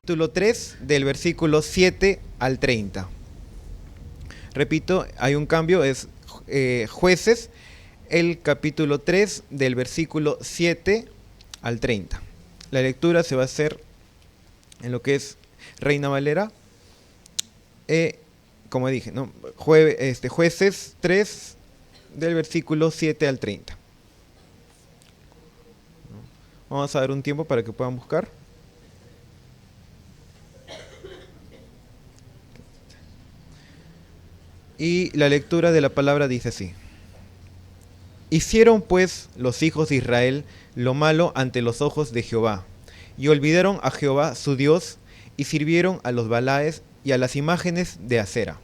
capítulo 3 del versículo 7 al 30. Repito, hay un cambio, es Jueces, el capítulo 3 del versículo 7 al 30. La lectura se va a hacer en lo que es Reina Valera, como dije, ¿no? Jueces 3 del versículo 7 al 30. Vamos a dar un tiempo para que puedan buscar. Y la lectura de la palabra dice así: Hicieron pues los hijos de Israel lo malo ante los ojos de Jehová, y olvidaron a Jehová su Dios, y sirvieron a los Balaes y a las imágenes de acera.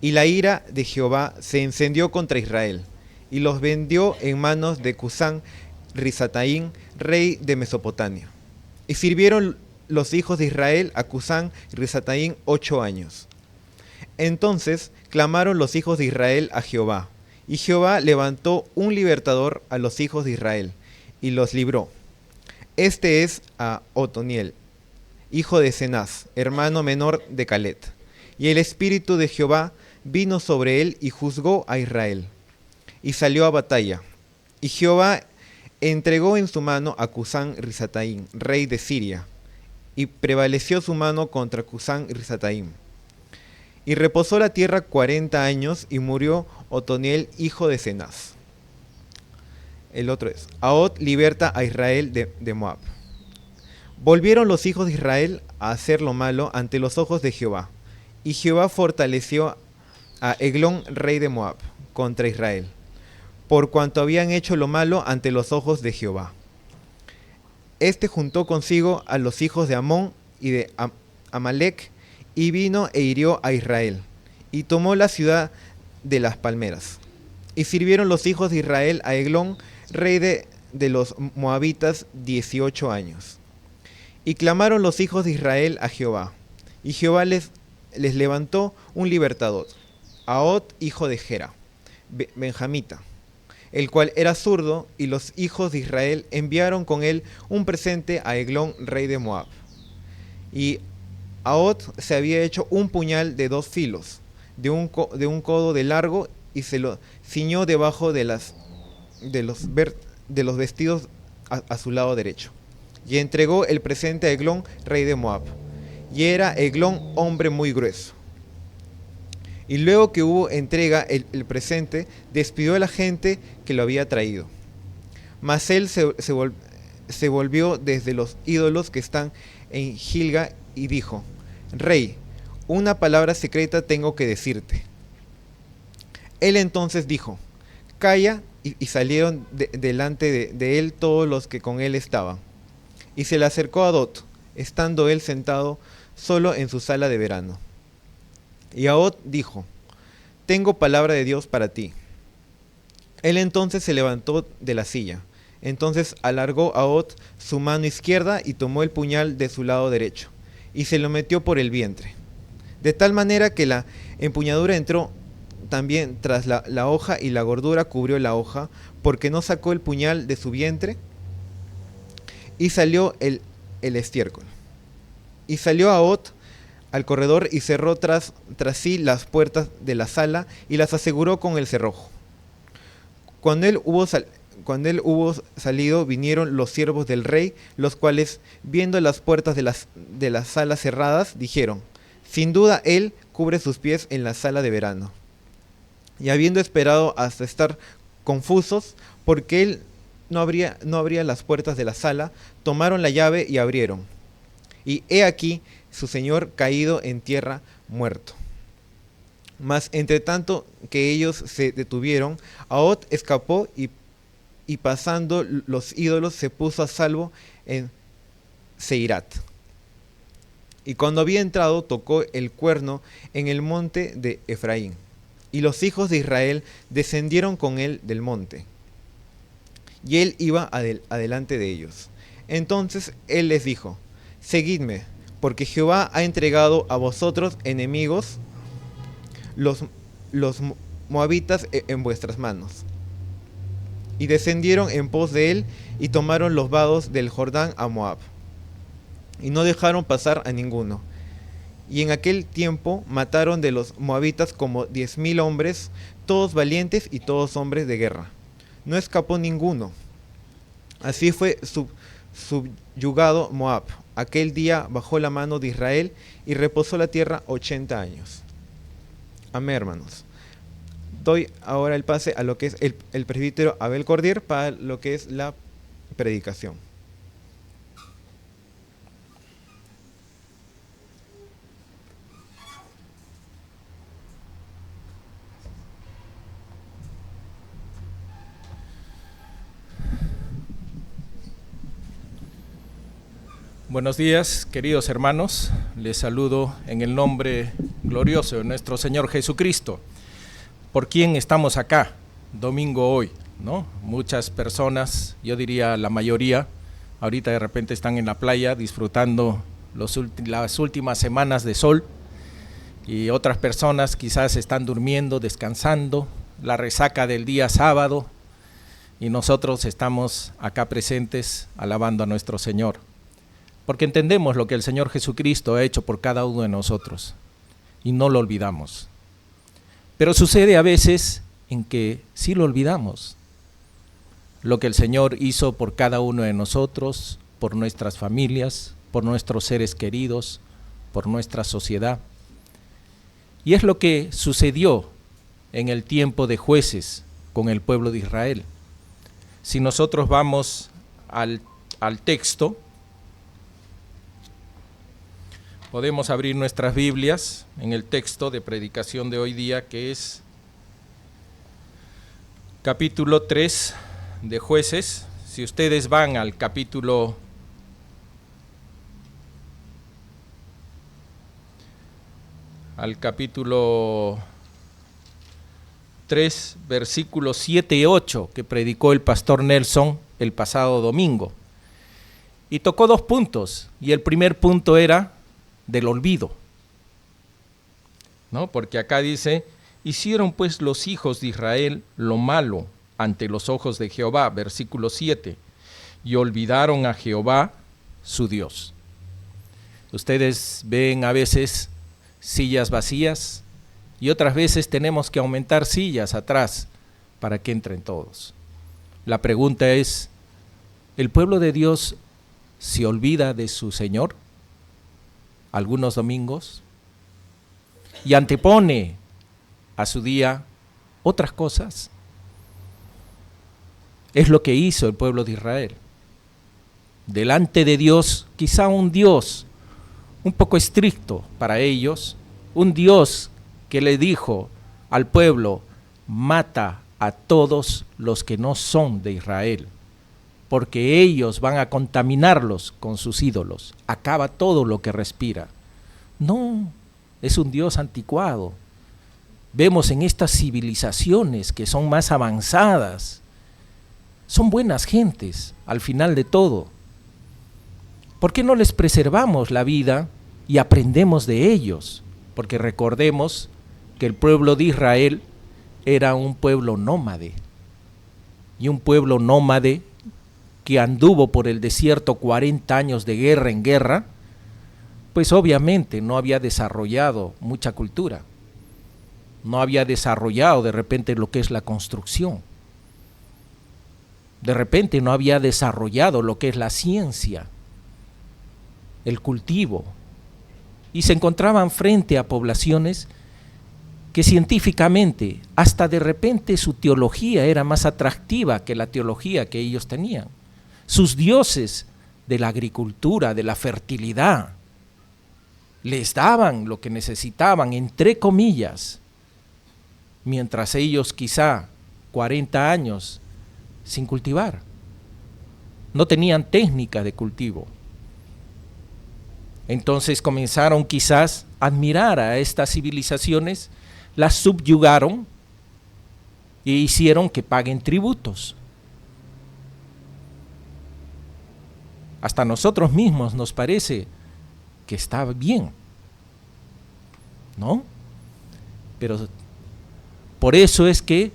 Y la ira de Jehová se encendió contra Israel, y los vendió en manos de Cusán Risataín, rey de Mesopotamia. Y sirvieron los hijos de Israel a Cusán Risataín 8 años. Entonces clamaron los hijos de Israel a Jehová, y Jehová levantó un libertador a los hijos de Israel, y los libró. Este es a Otoniel, hijo de Cenaz, hermano menor de Calet. Y el espíritu de Jehová vino sobre él y juzgó a Israel. Y salió a batalla. Y Jehová entregó en su mano a Cusán Risataín, rey de Siria, y prevaleció su mano contra Cusán Risataín. Y reposó la tierra 40 años, y murió Otoniel, hijo de Cenaz. El otro es, Ahot liberta a Israel de Moab. Volvieron los hijos de Israel a hacer lo malo ante los ojos de Jehová. Y Jehová fortaleció a Eglón, rey de Moab, contra Israel, por cuanto habían hecho lo malo ante los ojos de Jehová. Este juntó consigo a los hijos de Amón y de Amalec, y vino e hirió a Israel, y tomó la ciudad de las palmeras. Y sirvieron los hijos de Israel a Eglón, rey de los moabitas, 18 años. Y clamaron los hijos de Israel a Jehová, y Jehová les levantó un libertador, Ahot, hijo de Gera, benjamita, el cual era zurdo, y los hijos de Israel enviaron con él un presente a Eglón, rey de Moab. Y Ahot se había hecho un puñal de 2 filos, de un codo de largo, y se lo ciñó debajo de los vestidos a su lado derecho. Y entregó el presente a Eglón, rey de Moab. Y era Eglón hombre muy grueso. Y luego que hubo entrega el presente, despidió a la gente que lo había traído. Mas él se volvió desde los ídolos que están en Gilga y dijo: Rey, una palabra secreta tengo que decirte. Él entonces dijo: Calla, y salieron delante de él todos los que con él estaban. Y se le acercó a Ahot, estando él sentado solo en su sala de verano. Y Ahot dijo: Tengo palabra de Dios para ti. Él entonces se levantó de la silla. Entonces alargó Ahot su mano izquierda y tomó el puñal de su lado derecho, y se lo metió por el vientre, de tal manera que la empuñadura entró también tras la hoja, y la gordura cubrió la hoja, porque no sacó el puñal de su vientre, y salió el estiércol. Y salió Ahot al corredor y cerró tras sí las puertas de la sala, y las aseguró con el cerrojo. Cuando él hubo salido, vinieron los siervos del rey, los cuales, viendo las puertas de la sala cerradas, dijeron: Sin duda él cubre sus pies en la sala de verano. Y habiendo esperado hasta estar confusos, porque él no abría las puertas de la sala, tomaron la llave y abrieron. Y he aquí su señor caído en tierra, muerto. Mas entre tanto que ellos se detuvieron, Ahot escapó, y pasando los ídolos se puso a salvo en Seirat. Y cuando había entrado, tocó el cuerno en el monte de Efraín. Y los hijos de Israel descendieron con él del monte, y él iba adelante de ellos. Entonces él les dijo: Seguidme, porque Jehová ha entregado a vosotros, enemigos, los moabitas en vuestras manos. Y descendieron en pos de él, y tomaron los vados del Jordán a Moab. y no dejaron pasar a ninguno. Y en aquel tiempo mataron de los moabitas como 10.000 hombres, todos valientes y todos hombres de guerra. No escapó ninguno. Así fue subyugado Moab. Aquel día bajó la mano de Israel y reposó la tierra 80 años. Amén, hermanos. Doy ahora el pase a lo que es el presbítero Abel Cordier para lo que es la predicación. Buenos días, queridos hermanos. Les saludo en el nombre glorioso de nuestro Señor Jesucristo, por quien estamos acá, domingo hoy, ¿no? Muchas personas, yo diría la mayoría, ahorita de repente están en la playa disfrutando las últimas semanas de sol, y otras personas quizás están durmiendo, descansando, la resaca del día sábado, y nosotros estamos acá presentes alabando a nuestro Señor, porque entendemos lo que el Señor Jesucristo ha hecho por cada uno de nosotros y no lo olvidamos. Pero sucede a veces en que sí lo olvidamos, lo que el Señor hizo por cada uno de nosotros, por nuestras familias, por nuestros seres queridos, por nuestra sociedad. Y es lo que sucedió en el tiempo de Jueces con el pueblo de Israel. Si nosotros vamos al texto, podemos abrir nuestras Biblias en el texto de predicación de hoy día, que es capítulo 3 de Jueces. Si ustedes van al capítulo 3, versículos 7 y 8, que predicó el pastor Nelson el pasado domingo. Y tocó 2 puntos, y el primer punto era del olvido, ¿no? Porque acá dice: hicieron pues los hijos de Israel lo malo ante los ojos de Jehová, versículo 7, y olvidaron a Jehová su Dios. Ustedes ven a veces sillas vacías y otras veces tenemos que aumentar sillas atrás para que entren todos. La pregunta es: ¿el pueblo de Dios se olvida de su Señor algunos domingos y antepone a su día otras cosas? Es lo que hizo el pueblo de Israel. Delante de Dios, quizá un Dios un poco estricto para ellos, un Dios que le dijo al pueblo: mata a todos los que no son de Israel, porque ellos van a contaminarlos con sus ídolos, acaba todo lo que respira. No, es un Dios anticuado. Vemos en estas civilizaciones que son más avanzadas, son buenas gentes al final de todo. ¿Por qué no les preservamos la vida y aprendemos de ellos? Porque recordemos que el pueblo de Israel era un pueblo nómade, y un pueblo nómade que anduvo por el desierto 40 años de guerra en guerra, pues obviamente no había desarrollado mucha cultura, no había desarrollado de repente lo que es la construcción, de repente no había desarrollado lo que es la ciencia, el cultivo, y se encontraban frente a poblaciones que científicamente, hasta de repente su teología era más atractiva que la teología que ellos tenían. Sus dioses de la agricultura, de la fertilidad, les daban lo que necesitaban, entre comillas, mientras ellos quizá 40 años sin cultivar. No tenían técnica de cultivo. Entonces comenzaron quizás a admirar a estas civilizaciones, las subyugaron e hicieron que paguen tributos. Hasta a nosotros mismos nos parece que está bien, ¿no? Pero por eso es que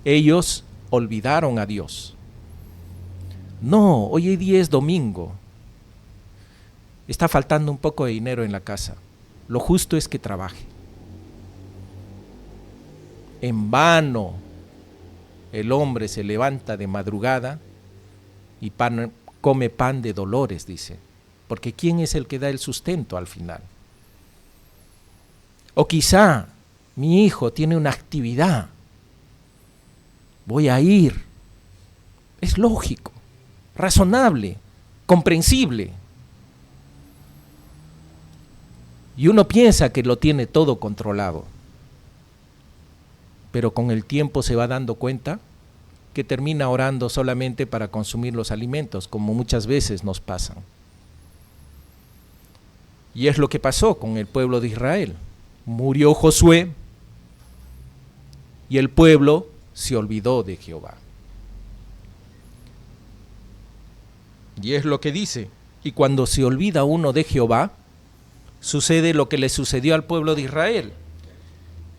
ellos olvidaron a Dios. No, hoy día es domingo. está faltando un poco de dinero en la casa. Lo justo es que trabaje. En vano el hombre se levanta de madrugada y come pan de dolores, dice. Porque ¿quién es el que da el sustento al final? O quizá mi hijo tiene una actividad, voy a ir. Es lógico, razonable, comprensible. Y uno piensa que lo tiene todo controlado, pero con el tiempo se va dando cuenta que termina orando solamente para consumir los alimentos, como muchas veces nos pasan. Y es lo que pasó con el pueblo de Israel. Murió Josué y el pueblo se olvidó de Jehová. Y es lo que dice, y cuando se olvida uno de Jehová, sucede lo que le sucedió al pueblo de Israel.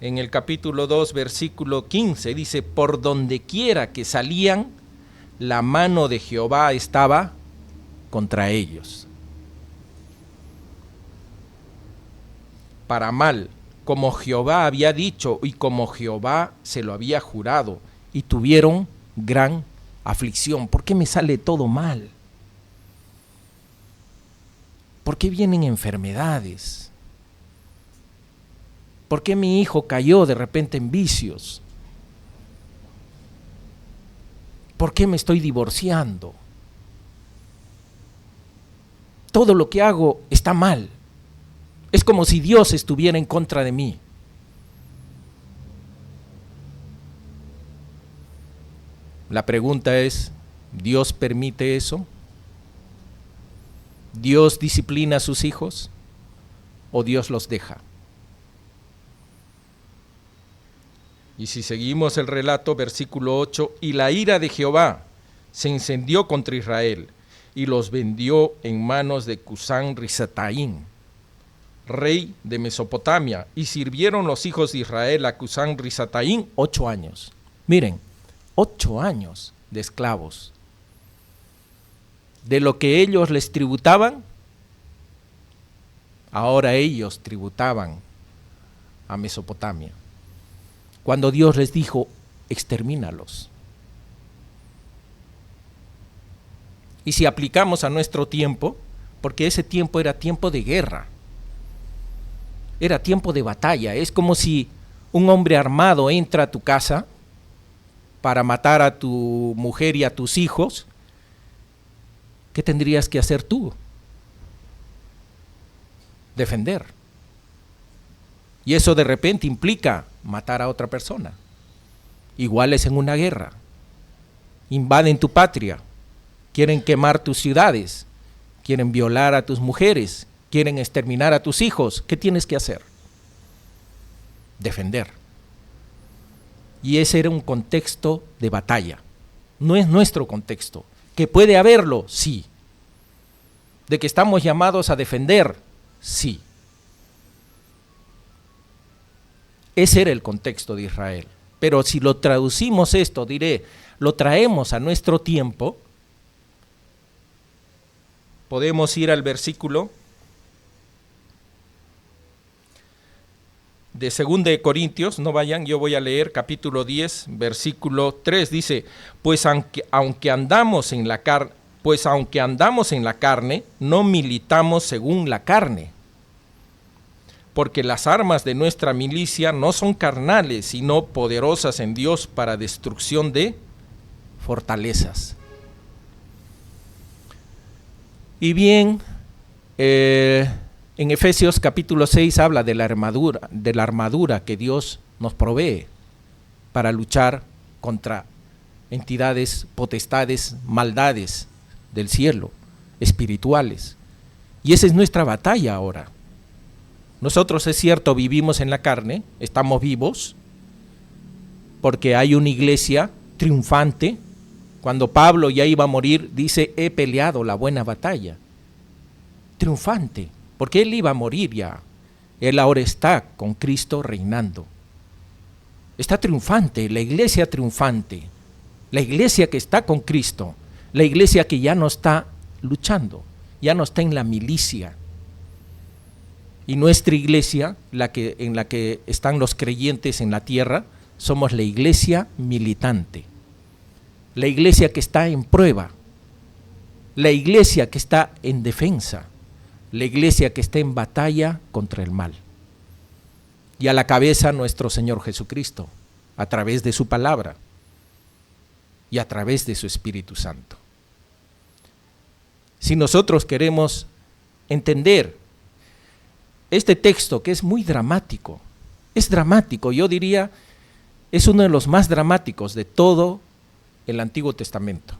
En el capítulo 2, versículo 15, dice, por donde quiera que salían, la mano de Jehová estaba contra ellos. Para mal, como Jehová había dicho y como Jehová se lo había jurado, y tuvieron gran aflicción. ¿Por qué me sale todo mal? ¿Por qué vienen enfermedades? ¿Por qué mi hijo cayó de repente en vicios? ¿Por qué me estoy divorciando? Todo lo que hago está mal. Es como si Dios estuviera en contra de mí. La pregunta es, ¿Dios permite eso? ¿Dios disciplina a sus hijos o Dios los deja? Y si seguimos el relato, versículo 8, y la ira de Jehová se encendió contra Israel y los vendió en manos de Cusán Risataín, rey de Mesopotamia, y sirvieron los hijos de Israel a Cusán Risataín 8 años. Miren, 8 años de esclavos. De lo que ellos les tributaban, ahora ellos tributaban a Mesopotamia. Cuando Dios les dijo, extermínalos. Y si aplicamos a nuestro tiempo, porque ese tiempo era tiempo de guerra, era tiempo de batalla, es como si un hombre armado entra a tu casa para matar a tu mujer y a tus hijos. ¿Qué tendrías que hacer tú? Defender. Y eso de repente implica matar a otra persona. Igual es en una guerra. Invaden tu patria, quieren quemar tus ciudades, quieren violar a tus mujeres, quieren exterminar a tus hijos. ¿Qué tienes que hacer? Defender. Y ese era un contexto de batalla. No es nuestro contexto. ¿Que puede haberlo? Sí. ¿De que estamos llamados a defender? Sí. Ese era el contexto de Israel. Pero si lo traducimos esto, lo traemos a nuestro tiempo, podemos ir al versículo de 2 de Corintios, no vayan, yo voy a leer capítulo 10, versículo 3, dice, pues aunque andamos en la carne, no militamos según la carne, porque las armas de nuestra milicia no son carnales, sino poderosas en Dios para destrucción de fortalezas. Y bien, en Efesios capítulo 6 habla de la armadura que Dios nos provee para luchar contra entidades, potestades, maldades del cielo, espirituales. Y esa es nuestra batalla ahora. Nosotros, es cierto, vivimos en la carne, estamos vivos, porque hay una iglesia triunfante. Cuando Pablo ya iba a morir, dice, he peleado la buena batalla. Triunfante, porque él iba a morir ya. Él ahora está con Cristo reinando. Está triunfante, la iglesia triunfante, la iglesia que está con Cristo, la iglesia que ya no está luchando, ya no está en la milicia. Y nuestra iglesia, en la que están los creyentes en la tierra, somos la iglesia militante, la iglesia que está en prueba, la iglesia que está en defensa, la iglesia que está en batalla contra el mal. Y a la cabeza nuestro Señor Jesucristo, a través de su palabra y a través de su Espíritu Santo. Si nosotros queremos entender este texto, que es muy dramático, es dramático, yo diría, es uno de los más dramáticos de todo el Antiguo Testamento,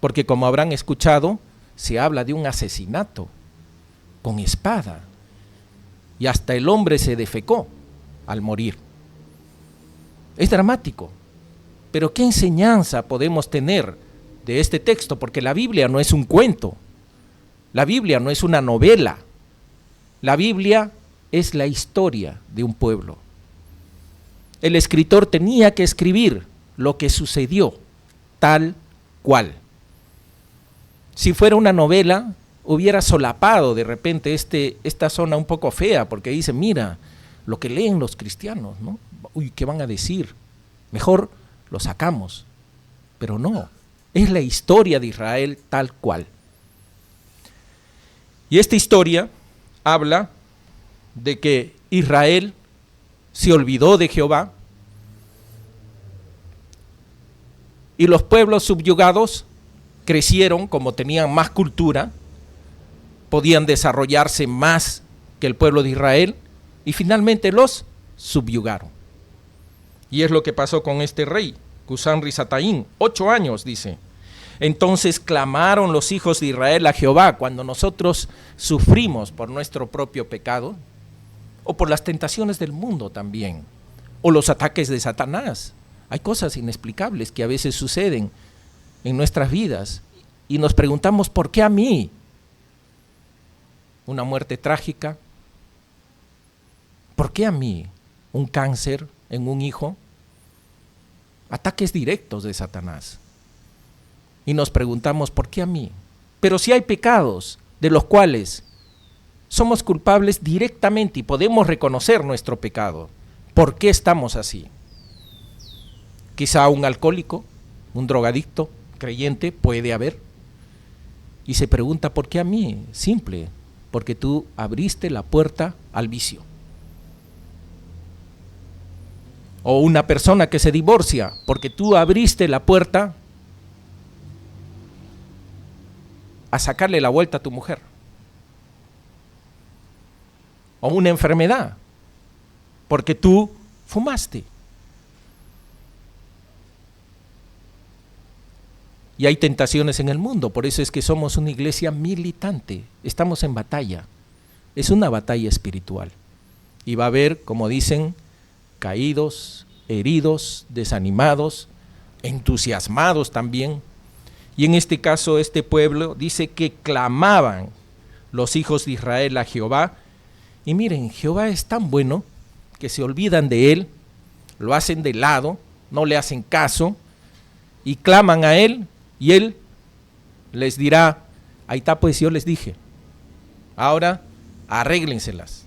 porque como habrán escuchado, se habla de un asesinato con espada, y hasta el hombre se defecó al morir. Es dramático, pero ¿qué enseñanza podemos tener de este texto? Porque la Biblia no es un cuento, la Biblia no es una novela, la Biblia es la historia de un pueblo. El escritor tenía que escribir lo que sucedió, tal cual. Si fuera una novela, hubiera solapado de repente esta zona un poco fea, porque dice, mira, lo que leen los cristianos, ¿no? Uy, ¿qué van a decir? Mejor lo sacamos. Pero no, es la historia de Israel tal cual. Y esta historia habla de que Israel se olvidó de Jehová y los pueblos subyugados crecieron como tenían más cultura, podían desarrollarse más que el pueblo de Israel y finalmente los subyugaron. Y es lo que pasó con este rey, Cusán-Risataín, 8 años dice. Entonces clamaron los hijos de Israel a Jehová. Cuando nosotros sufrimos por nuestro propio pecado, o por las tentaciones del mundo también, o los ataques de Satanás. Hay cosas inexplicables que a veces suceden en nuestras vidas y nos preguntamos, ¿por qué a mí? Una muerte trágica. ¿Por qué a mí? Un cáncer en un hijo. Ataques directos de Satanás. Y nos preguntamos, ¿por qué a mí? Pero si hay pecados de los cuales somos culpables directamente y podemos reconocer nuestro pecado, ¿por qué estamos así? Quizá un alcohólico, un drogadicto, creyente, puede haber. Y se pregunta, ¿por qué a mí? Simple, porque tú abriste la puerta al vicio. O una persona que se divorcia, porque tú abriste la puerta a sacarle la vuelta a tu mujer. O una enfermedad, porque tú fumaste. Y hay tentaciones en el mundo, por eso es que somos una iglesia militante, estamos en batalla, es una batalla espiritual. Y va a haber, como dicen, caídos, heridos, desanimados, entusiasmados también. Y en este caso, este pueblo dice que clamaban los hijos de Israel a Jehová. Y miren, Jehová es tan bueno que se olvidan de él, lo hacen de lado, no le hacen caso y claman a él y él les dirá, ahí está pues yo les dije, ahora arréglenselas.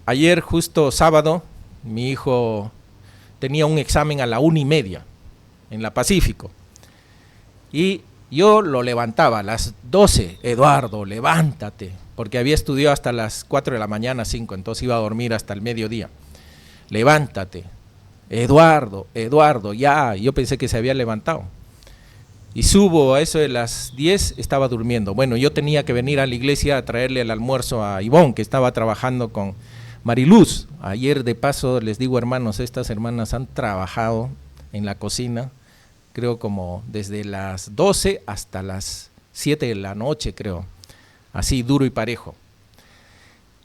Ayer justo sábado mi hijo tenía un examen a la 1:30 en la Pacífico y yo lo levantaba a las 12, Eduardo, levántate, porque había estudiado hasta las 4 de la mañana, 5, entonces iba a dormir hasta el mediodía. Levántate, Eduardo, ya, yo pensé que se había levantado. Y subo a eso de las 10, estaba durmiendo. Bueno, yo tenía que venir a la iglesia a traerle el almuerzo a Ivonne, que estaba trabajando con Mariluz. Ayer de paso les digo, hermanos, estas hermanas han trabajado en la cocina, creo como desde las 12 hasta las 7 de la noche, creo, así duro y parejo.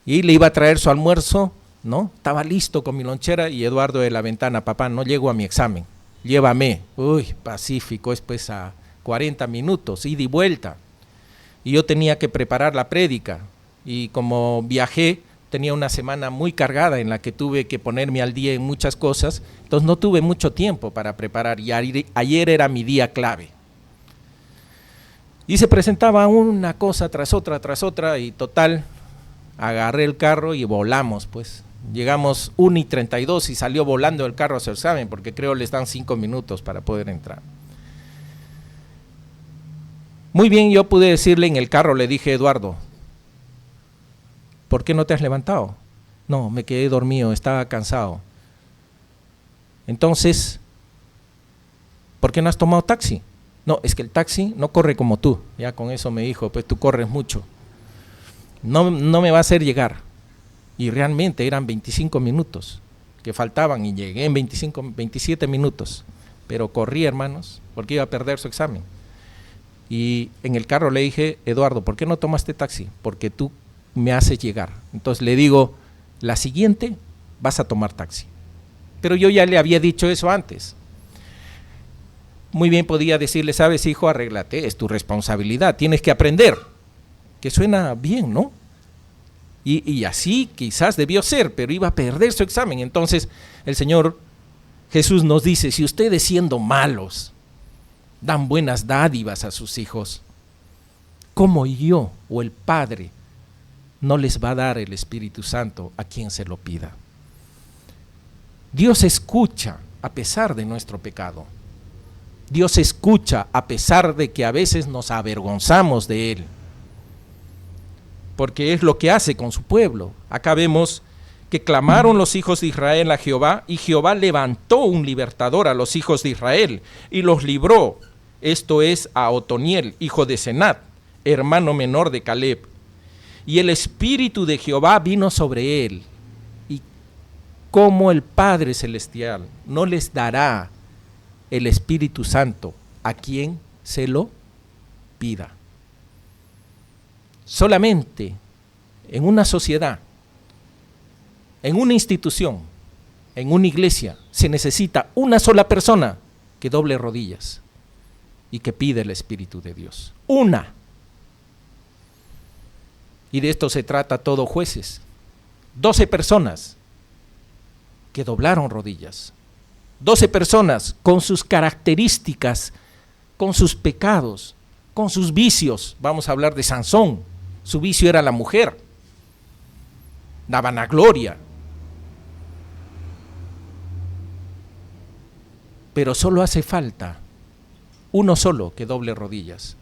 Y le iba a traer su almuerzo, ¿no? Estaba listo con mi lonchera y Eduardo de la ventana, papá, no llego a mi examen, llévame. Uy, Pacífico, es pues a 40 minutos, ida y vuelta. Y yo tenía que preparar la prédica y como viajé, tenía una semana muy cargada en la que tuve que ponerme al día en muchas cosas, entonces no tuve mucho tiempo para preparar y ayer era mi día clave. Y se presentaba una cosa tras otra, y total, agarré el carro y volamos, pues. Llegamos 1:32 y salió volando el carro a su examen, porque creo les dan 5 minutos para poder entrar. Muy bien, yo pude decirle en el carro, le dije, Eduardo, ¿por qué no te has levantado? No, me quedé dormido, estaba cansado. Entonces, ¿por qué no has tomado taxi? No, es que el taxi no corre como tú. Ya con eso me dijo, pues tú corres mucho. No me va a hacer llegar. Y realmente eran 25 minutos que faltaban y llegué en 27 minutos. Pero corrí, hermanos, porque iba a perder su examen. Y en el carro le dije, Eduardo, ¿por qué no tomaste taxi? Porque tú me haces llegar. Entonces le digo, la siguiente vas a tomar taxi. Pero yo ya le había dicho eso antes. Muy bien podía decirle, sabes, hijo, arréglate, es tu responsabilidad, tienes que aprender. Que suena bien, ¿no? Y así quizás debió ser, pero iba a perder su examen. Entonces el Señor Jesús nos dice, si ustedes siendo malos dan buenas dádivas a sus hijos, ¿cómo yo o el Padre no les va a dar el Espíritu Santo a quien se lo pida? Dios escucha a pesar de nuestro pecado. Dios escucha a pesar de que a veces nos avergonzamos de Él, porque es lo que hace con su pueblo. Acá vemos que clamaron los hijos de Israel a Jehová, y Jehová levantó un libertador a los hijos de Israel, y los libró. Esto es a Otoniel, hijo de Senat, hermano menor de Caleb. Y el Espíritu de Jehová vino sobre él, y como el Padre Celestial no les dará el Espíritu Santo a quien se lo pida. Solamente en una sociedad, en una institución, en una iglesia, se necesita una sola persona que doble rodillas y que pide el Espíritu de Dios. Una. Y de esto se trata todo, jueces. 12 personas que doblaron rodillas. 12 personas con sus características, con sus pecados, con sus vicios. Vamos a hablar de Sansón. Su vicio era la mujer, la vanagloria. Pero solo hace falta uno solo que doble rodillas.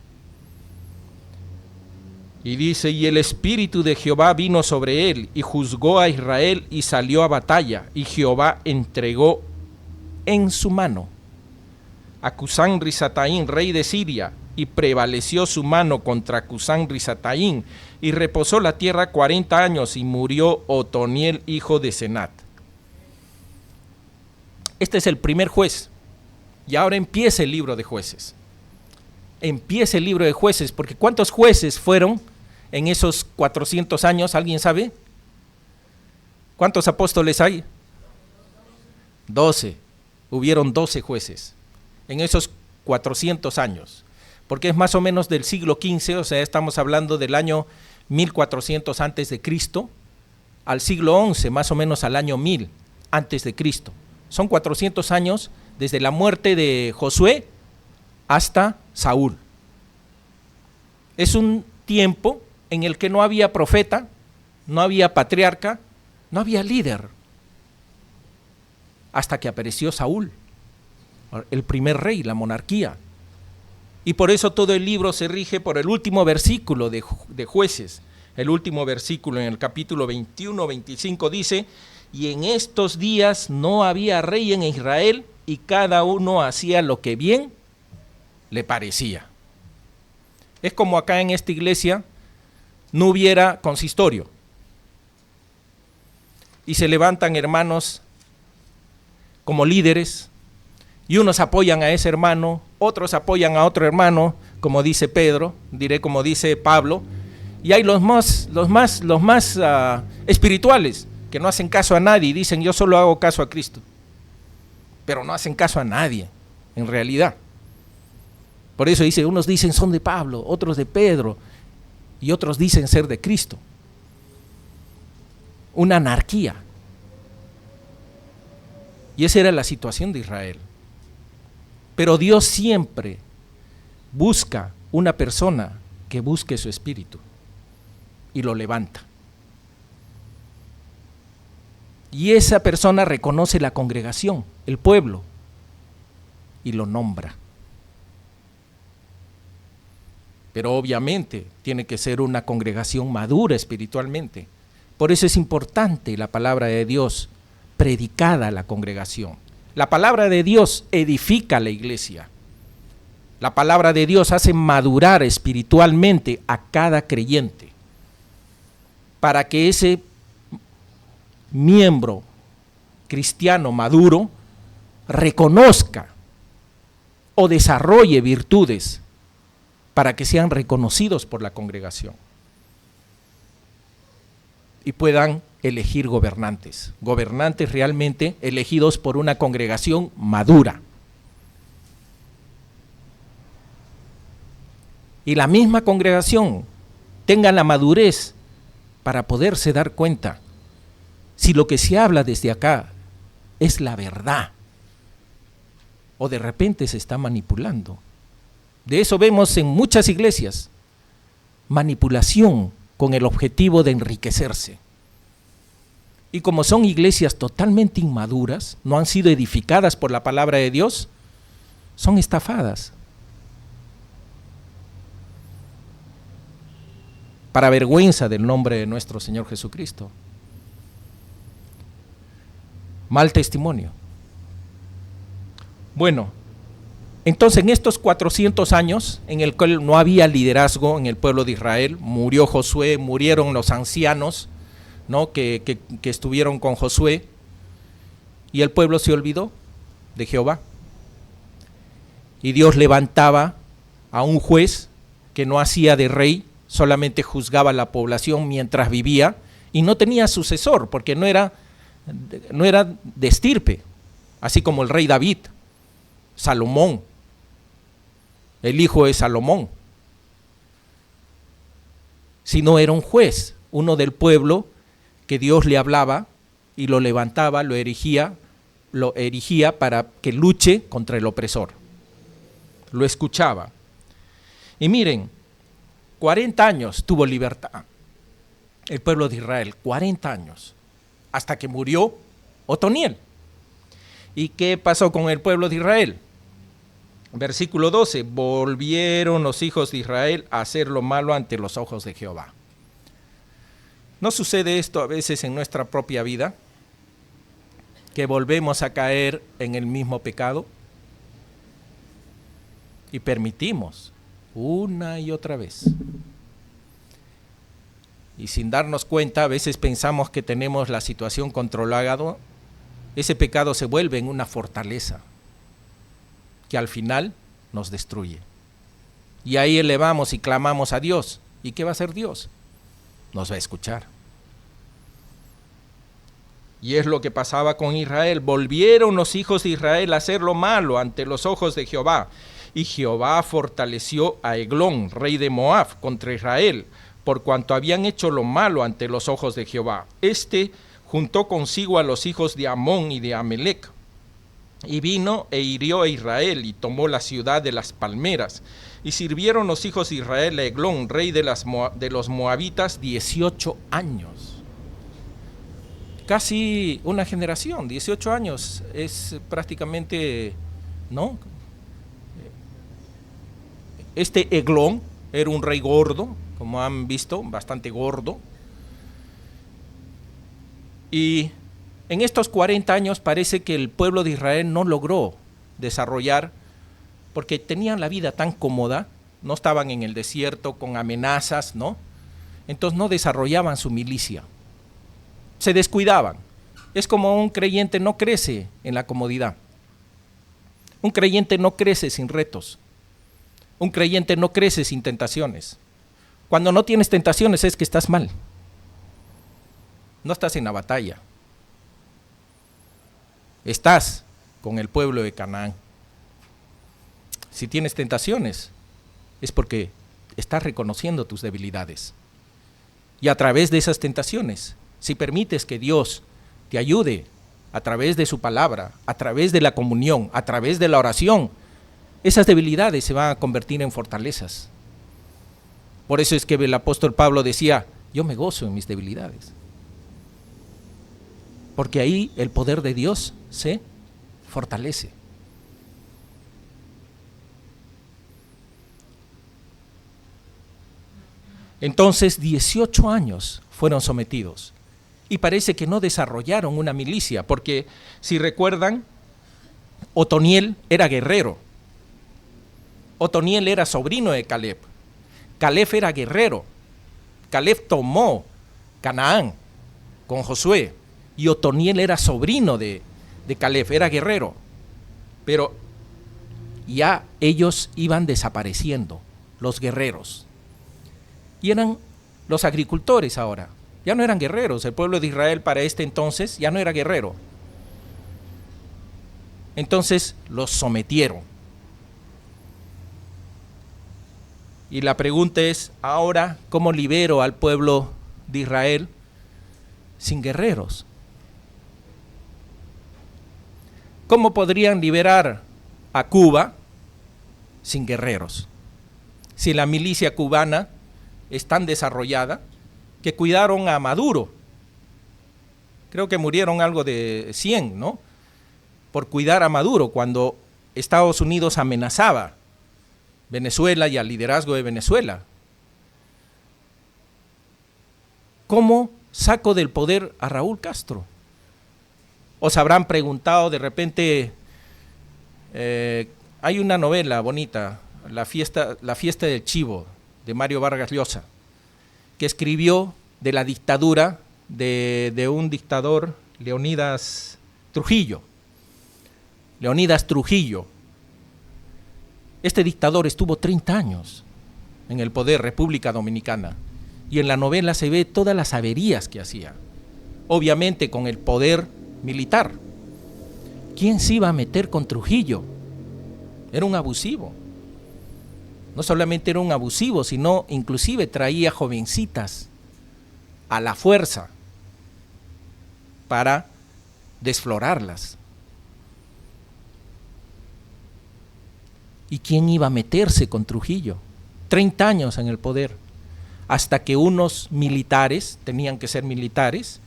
Y dice, y el Espíritu de Jehová vino sobre él, y juzgó a Israel, y salió a batalla, y Jehová entregó en su mano a Cusán Risataín, rey de Siria, y prevaleció su mano contra Cusán Risataín, y reposó la tierra 40 años, y murió Otoniel, hijo de Senat. Este es el primer juez. Y ahora empieza el libro de jueces. Empieza el libro de jueces, porque ¿cuántos jueces fueron en esos 400 años? ¿Alguien sabe? ¿Cuántos apóstoles hay? 12. Hubieron 12 jueces en esos 400 años, porque es más o menos del siglo XV, o sea, estamos hablando del año 1400 antes de Cristo, al siglo XI, más o menos al año 1000 antes de Cristo. Son 400 años desde la muerte de Josué hasta Saúl. Es un tiempo en el que no había profeta, no había patriarca, no había líder, hasta que apareció Saúl, el primer rey, la monarquía. Y por eso todo el libro se rige por el último versículo de Jueces. El último versículo en el capítulo 21-25 dice, y en estos días no había rey en Israel, y cada uno hacía lo que bien le parecía. Es como acá en esta iglesia no hubiera consistorio, y se levantan hermanos como líderes, y unos apoyan a ese hermano, otros apoyan a otro hermano, como dice Pedro, diré como dice Pablo, y hay los más espirituales, que no hacen caso a nadie y dicen yo solo hago caso a Cristo, pero no hacen caso a nadie, en realidad. Por eso dice, unos dicen son de Pablo, otros de Pedro, y otros dicen ser de Cristo. Una anarquía. Y esa era la situación de Israel. Pero Dios siempre busca una persona que busque su espíritu y lo levanta. Y esa persona reconoce la congregación, el pueblo, y lo nombra. Pero obviamente tiene que ser una congregación madura espiritualmente. Por eso es importante la palabra de Dios predicada a la congregación. La palabra de Dios edifica a la iglesia. La palabra de Dios hace madurar espiritualmente a cada creyente, para que ese miembro cristiano maduro reconozca o desarrolle virtudes para que sean reconocidos por la congregación y puedan elegir gobernantes realmente elegidos por una congregación madura. Y la misma congregación tenga la madurez para poderse dar cuenta si lo que se habla desde acá es la verdad o de repente se está manipulando. De eso vemos en muchas iglesias, manipulación con el objetivo de enriquecerse. Y como son iglesias totalmente inmaduras, no han sido edificadas por la palabra de Dios, son estafadas. Para vergüenza del nombre de nuestro Señor Jesucristo. Mal testimonio. Bueno, entonces en estos 400 años en el cual no había liderazgo en el pueblo de Israel, murió Josué, murieron los ancianos, ¿no? que estuvieron con Josué, y el pueblo se olvidó de Jehová. Y Dios levantaba a un juez que no hacía de rey, solamente juzgaba a la población mientras vivía y no tenía sucesor, porque no era de estirpe, así como el rey David, Salomón, el hijo de Salomón, sino era un juez, uno del pueblo que Dios le hablaba y lo levantaba, lo erigía para que luche contra el opresor. Lo escuchaba. Y miren, 40 años tuvo libertad el pueblo de Israel, 40 años, hasta que murió Otoniel. ¿Y qué pasó con el pueblo de Israel? Versículo 12, volvieron los hijos de Israel a hacer lo malo ante los ojos de Jehová. ¿No sucede esto a veces en nuestra propia vida? Que volvemos a caer en el mismo pecado y permitimos una y otra vez. Y sin darnos cuenta, a veces pensamos que tenemos la situación controlada. Ese pecado se vuelve en una fortaleza que al final nos destruye. Y ahí elevamos y clamamos a Dios. ¿Y qué va a hacer Dios? Nos va a escuchar. Y es lo que pasaba con Israel. Volvieron los hijos de Israel a hacer lo malo ante los ojos de Jehová. Y Jehová fortaleció a Eglón, rey de Moab, contra Israel, por cuanto habían hecho lo malo ante los ojos de Jehová. Este juntó consigo a los hijos de Amón y de Amelec, y vino e hirió a Israel, y tomó la ciudad de las palmeras. Y sirvieron los hijos de Israel a Eglón, rey de los moabitas, 18 años. Casi una generación, 18 años, es prácticamente, ¿no? Este Eglón era un rey gordo, como han visto, bastante gordo. Y en estos 40 años parece que el pueblo de Israel no logró desarrollar, porque tenían la vida tan cómoda, no estaban en el desierto con amenazas, ¿no? Entonces no desarrollaban su milicia, se descuidaban. Es como un creyente no crece en la comodidad. Un creyente no crece sin retos. Un creyente no crece sin tentaciones. Cuando no tienes tentaciones es que estás mal. No estás en la batalla. Estás con el pueblo de Canaán. Si tienes tentaciones, es porque estás reconociendo tus debilidades. Y a través de esas tentaciones, si permites que Dios te ayude a través de su palabra, a través de la comunión, a través de la oración, esas debilidades se van a convertir en fortalezas Por eso es que el apóstol Pablo decía, yo me gozo en mis debilidades. Porque ahí el poder de Dios se fortalece. Entonces 18 años fueron sometidos y parece que no desarrollaron una milicia, porque si recuerdan, Otoniel era guerrero, Otoniel era sobrino de Caleb, Caleb era guerrero, Caleb tomó Canaán con Josué y Otoniel era sobrino de Caleb, era guerrero, pero ya ellos iban desapareciendo, los guerreros. Y eran los agricultores ahora, ya no eran guerreros. El pueblo de Israel para este entonces ya no era guerrero. Entonces los sometieron. Y la pregunta es, ahora, ¿cómo libero al pueblo de Israel sin guerreros? ¿Cómo podrían liberar a Cuba sin guerreros? Si la milicia cubana es tan desarrollada que cuidaron a Maduro. Creo que murieron algo de 100, ¿no? Por cuidar a Maduro cuando Estados Unidos amenazaba Venezuela y al liderazgo de Venezuela. ¿Cómo saco del poder a Raúl Castro? Os habrán preguntado de repente, hay una novela bonita, La fiesta del Chivo, de Mario Vargas Llosa, que escribió de la dictadura de un dictador, Leonidas Trujillo. Leonidas Trujillo. Este dictador estuvo 30 años en el poder, República Dominicana, y en la novela se ve todas las averías que hacía, obviamente con el poder militar. ¿Quién se iba a meter con Trujillo? Era un abusivo. No solamente era un abusivo, sino inclusive traía jovencitas a la fuerza para desflorarlas. ¿Y quién iba a meterse con Trujillo? 30 años en el poder, hasta que unos militares, tenían que ser militares,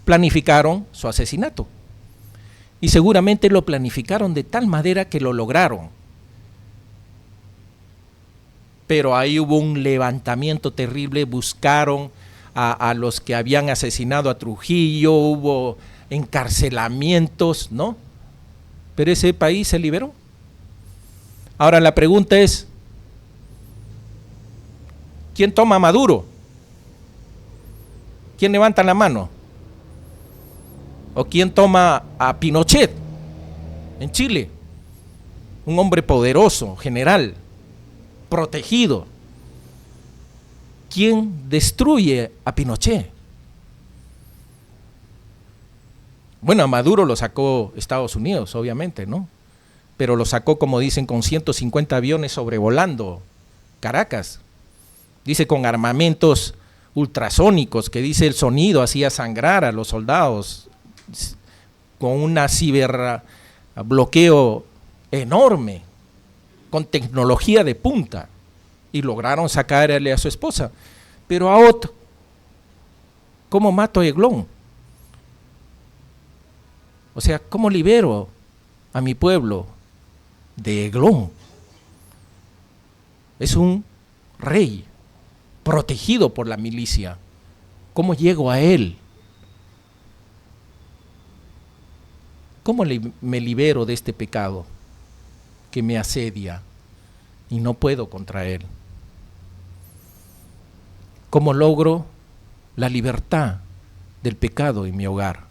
planificaron su asesinato. Y seguramente lo planificaron de tal manera que lo lograron. Pero ahí hubo un levantamiento terrible, buscaron a los que habían asesinado a Trujillo, hubo encarcelamientos, ¿no? Pero ese país se liberó. Ahora la pregunta es, ¿quién toma a Maduro? ¿Quién levanta la mano? ¿O quién toma a Pinochet en Chile? Un hombre poderoso, general, protegido. ¿Quién destruye a Pinochet? Bueno, a Maduro lo sacó Estados Unidos, obviamente, ¿no? Pero lo sacó, como dicen, con 150 aviones sobrevolando Caracas. Dice con armamentos ultrasónicos, que dice el sonido hacía sangrar a los soldados, con una ciberbloqueo enorme, con tecnología de punta, y lograron sacarle a su esposa. Pero a Ot, ¿cómo mato a Eglón? O sea, ¿cómo libero a mi pueblo de Eglón? Es un rey protegido por la milicia. ¿Cómo llego a él? ¿Cómo me libero de este pecado que me asedia y no puedo contra él? ¿Cómo logro la libertad del pecado en mi hogar?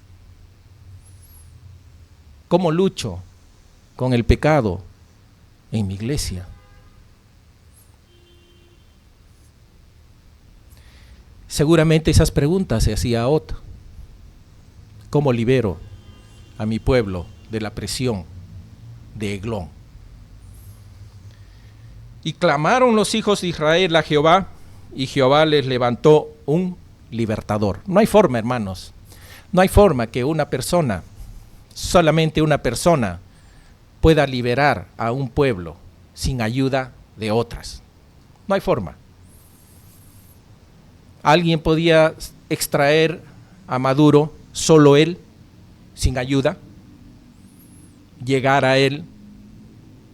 ¿Cómo lucho con el pecado en mi iglesia? Seguramente esas preguntas se hacía Ot. ¿Cómo libero a mi pueblo de la presión de Eglón? Y clamaron los hijos de Israel a Jehová, y Jehová les levantó un libertador. No hay forma, hermanos, no hay forma que una persona, solamente una persona, pueda liberar a un pueblo sin ayuda de otras. No hay forma. ¿Alguien podía extraer a Maduro, solo él, sin ayuda? Llegar a él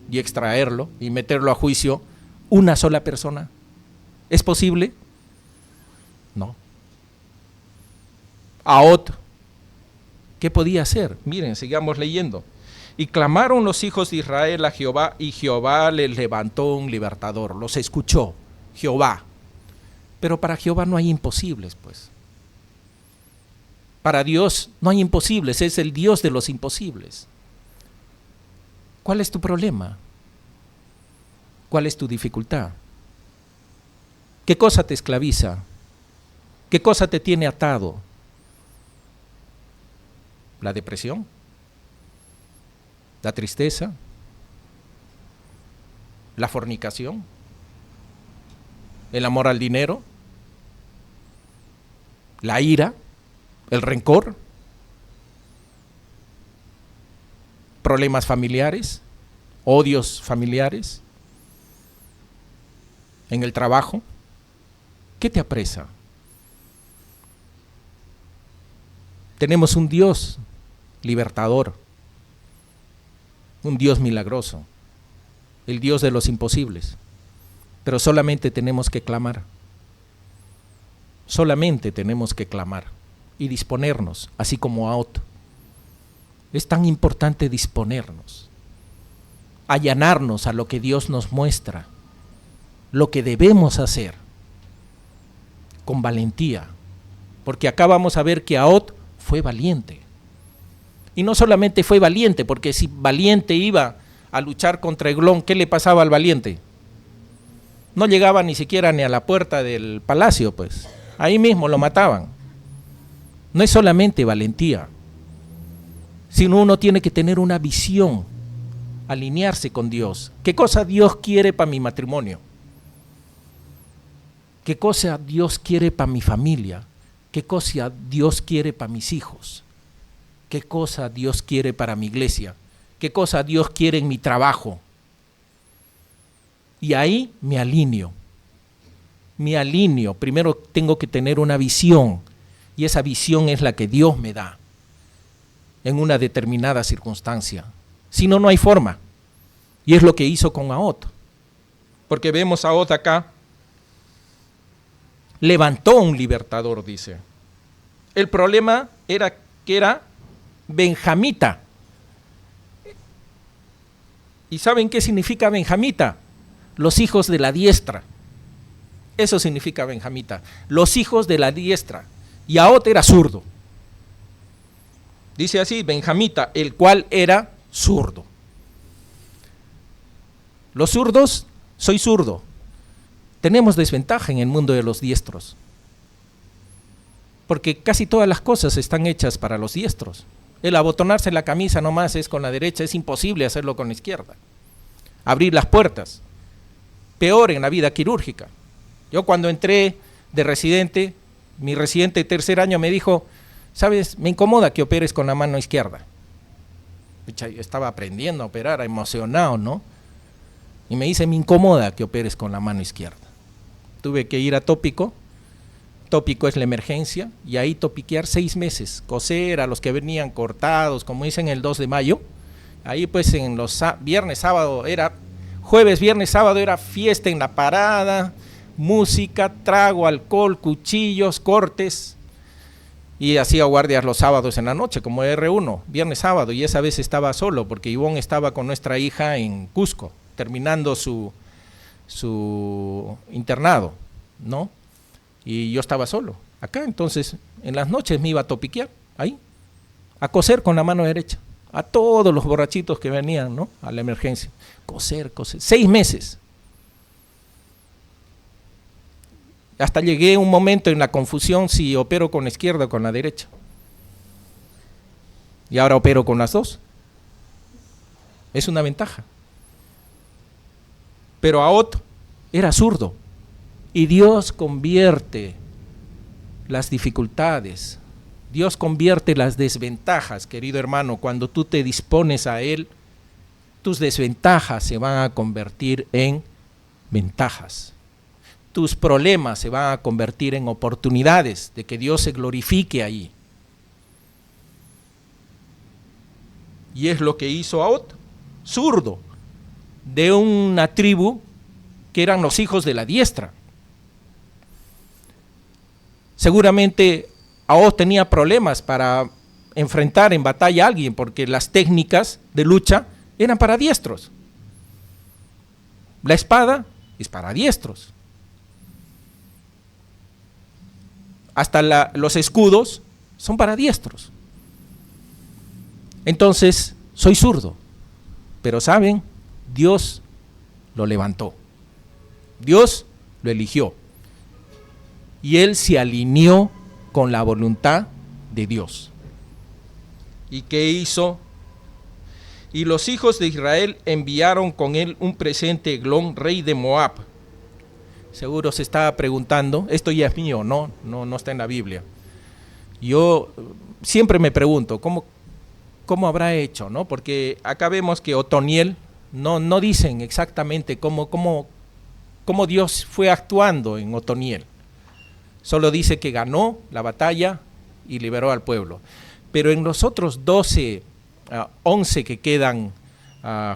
y extraerlo y meterlo a juicio una sola persona. ¿Es posible? No. Ahot, ¿qué podía hacer? Miren, sigamos leyendo. Y clamaron los hijos de Israel a Jehová, y Jehová les levantó un libertador. Los escuchó Jehová. Pero para Jehová no hay imposibles, pues. Para Dios no hay imposibles, es el Dios de los imposibles. ¿Cuál es tu problema? ¿Cuál es tu dificultad? ¿Qué cosa te esclaviza? ¿Qué cosa te tiene atado? ¿La depresión? ¿La tristeza? ¿La fornicación? ¿El amor al dinero? ¿La ira? ¿El rencor? ¿Problemas familiares? ¿Odios familiares? ¿En el trabajo? ¿Qué te apresa? Tenemos un Dios libertador, un Dios milagroso, el Dios de los imposibles, pero solamente tenemos que clamar, solamente tenemos que clamar y disponernos, así como Ahot. Es tan importante disponernos, allanarnos a lo que Dios nos muestra, lo que debemos hacer, con valentía, porque acá vamos a ver que Ahot fue valiente. Y no solamente fue valiente, porque si valiente iba a luchar contra Eglón, ¿qué le pasaba al valiente? No llegaba ni siquiera ni a la puerta del palacio, pues. Ahí mismo lo mataban. No es solamente valentía, sino uno tiene que tener una visión, alinearse con Dios. ¿Qué cosa Dios quiere para mi matrimonio? ¿Qué cosa Dios quiere para mi familia? ¿Qué cosa Dios quiere para mis hijos? ¿Qué cosa Dios quiere para mi iglesia? ¿Qué cosa Dios quiere en mi trabajo? Y ahí me alineo. Primero tengo que tener una visión, y esa visión es la que Dios me da en una determinada circunstancia. Si no, no hay forma. Y es lo que hizo con Ahot. Porque vemos a Ahot acá, levantó un libertador, dice. El problema era que era benjamita. ¿Y saben qué significa benjamita? Los hijos de la diestra. Eso significa benjamita. Los hijos de la diestra. Y Ahot era zurdo. Dice así, benjamita, el cual era zurdo. Los zurdos, soy zurdo. Tenemos desventaja en el mundo de los diestros, porque casi todas las cosas están hechas para los diestros. El abotonarse la camisa nomás es con la derecha, es imposible hacerlo con la izquierda. Abrir las puertas, peor en la vida quirúrgica. Yo cuando entré de residente, mi residente de tercer año me dijo, ¿sabes? Me incomoda que operes con la mano izquierda. Yo estaba aprendiendo a operar, emocionado, ¿no? Y me dice, me incomoda que operes con la mano izquierda. Tuve que ir a tópico. Tópico es la emergencia, y ahí topiquear 6 meses, coser a los que venían cortados, como dicen el 2 de mayo. Ahí pues en los viernes, sábado era, jueves, viernes, sábado era fiesta en la parada, música, trago, alcohol, cuchillos, cortes, y hacía guardias los sábados en la noche, como R1, viernes, sábado, y esa vez estaba solo, porque Ivonne estaba con nuestra hija en Cusco, terminando su internado, ¿no? Y yo estaba solo acá, entonces en las noches me iba a topiquear ahí, a coser con la mano derecha, a todos los borrachitos que venían, ¿no?, a la emergencia, coser, 6 meses. Hasta llegué a un momento en la confusión si opero con la izquierda o con la derecha. Y ahora opero con las dos. Es una ventaja. Pero Ahot era zurdo. Y Dios convierte las dificultades, Dios convierte las desventajas, querido hermano, cuando tú te dispones a Él, tus desventajas se van a convertir en ventajas. tus problemas se van a convertir en oportunidades de que Dios se glorifique ahí. Y es lo que hizo Ahot, zurdo, de una tribu que eran los hijos de la diestra. Seguramente Ahot tenía problemas para enfrentar en batalla a alguien, porque las técnicas de lucha eran para diestros. La espada es para diestros. Hasta los escudos son para diestros. Entonces, soy zurdo, pero ¿saben? Dios lo levantó. Dios lo eligió. Y él se alineó con la voluntad de Dios. ¿Y qué hizo? Y los hijos de Israel enviaron con él un presente a Eglón, rey de Moab. Seguro se estaba preguntando, esto ya es mío, no está en la Biblia. Yo siempre me pregunto, ¿cómo habrá hecho? ¿No? Porque acá vemos que Otoniel no dicen exactamente cómo Dios fue actuando en Otoniel. Solo dice que ganó la batalla y liberó al pueblo. Pero en los otros 11 que quedan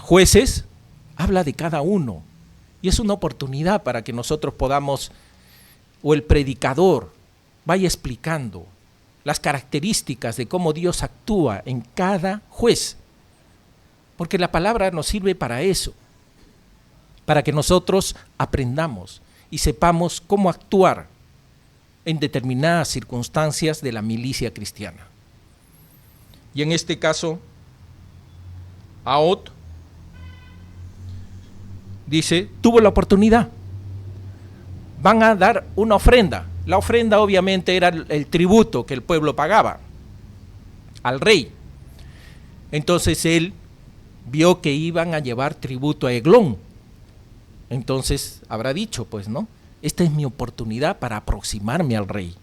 jueces, habla de cada uno. Y es una oportunidad para que nosotros podamos, o el predicador, vaya explicando las características de cómo Dios actúa en cada juez. Porque la palabra nos sirve para eso, para que nosotros aprendamos y sepamos cómo actuar en determinadas circunstancias de la milicia cristiana. Y en este caso, Ahot dice, tuvo la oportunidad, van a dar una ofrenda. La ofrenda obviamente era el tributo que el pueblo pagaba al rey. Entonces él vio que iban a llevar tributo a Eglón. Entonces habrá dicho, pues, ¿no? Esta es mi oportunidad para aproximarme al rey.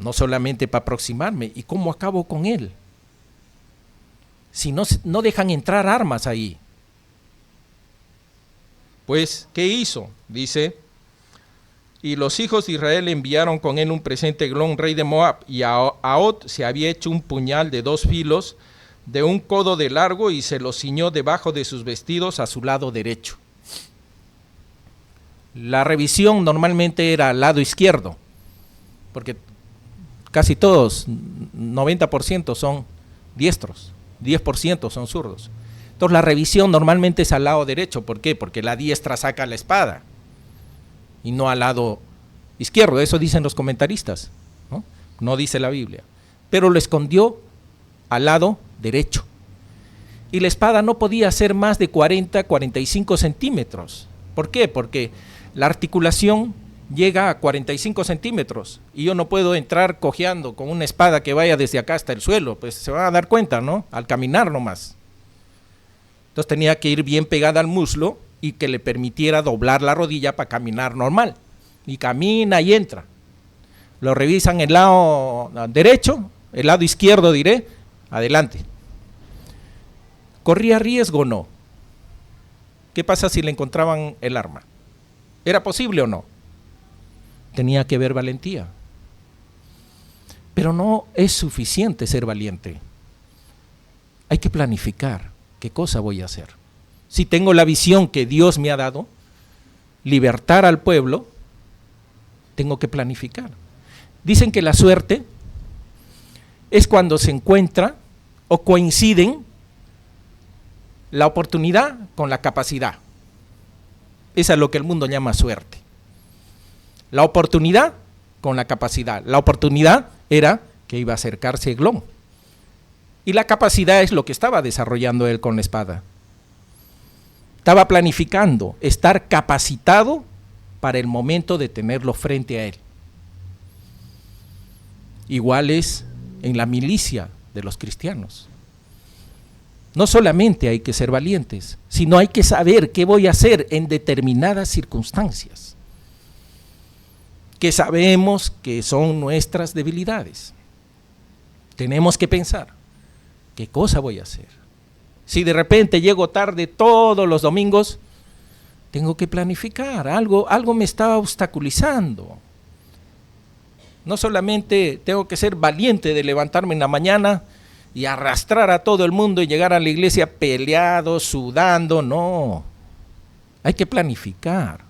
No solamente para aproximarme, ¿y cómo acabo con él? Si no dejan entrar armas ahí. Pues, ¿qué hizo? Dice, y los hijos de Israel enviaron con él un presente a Eglón, rey de Moab, y a Ahot se había hecho un puñal de 2 filos, de 1 codo de largo, y se lo ciñó debajo de sus vestidos a su lado derecho. La revisión normalmente era al lado izquierdo, porque casi todos, 90% son diestros, 10% son zurdos. Entonces la revisión normalmente es al lado derecho. ¿Por qué? Porque la diestra saca la espada y no al lado izquierdo. Eso dicen los comentaristas, no dice la Biblia. Pero lo escondió al lado derecho. Y la espada no podía ser más de 40-45 centímetros. ¿Por qué? Porque la articulación llega a 45 centímetros y yo no puedo entrar cojeando con una espada que vaya desde acá hasta el suelo. Pues se van a dar cuenta, ¿no? Al caminar nomás. Entonces tenía que ir bien pegada al muslo y que le permitiera doblar la rodilla para caminar normal. Y camina y entra. Lo revisan el lado derecho, el lado izquierdo diré, adelante. ¿Corría riesgo o no? ¿Qué pasa si le encontraban el arma? ¿Era posible o no? Tenía que haber valentía. Pero no es suficiente ser valiente. Hay que planificar. ¿Qué cosa voy a hacer? Si tengo la visión que Dios me ha dado, libertar al pueblo, tengo que planificar. Dicen que la suerte es cuando se encuentra o coinciden la oportunidad con la capacidad. Esa es lo que el mundo llama suerte. La oportunidad con la capacidad. La oportunidad era que iba a acercarse Eglón. Y la capacidad es lo que estaba desarrollando él con la espada. Estaba planificando estar capacitado para el momento de tenerlo frente a él. Igual es en la milicia de los cristianos. No solamente hay que ser valientes, sino hay que saber qué voy a hacer en determinadas circunstancias, que sabemos que son nuestras debilidades. Tenemos que pensar, ¿qué cosa voy a hacer? Si de repente llego tarde todos los domingos, tengo que planificar, algo me está obstaculizando. No solamente tengo que ser valiente de levantarme en la mañana y arrastrar a todo el mundo y llegar a la iglesia peleado, sudando, no. Hay que planificar.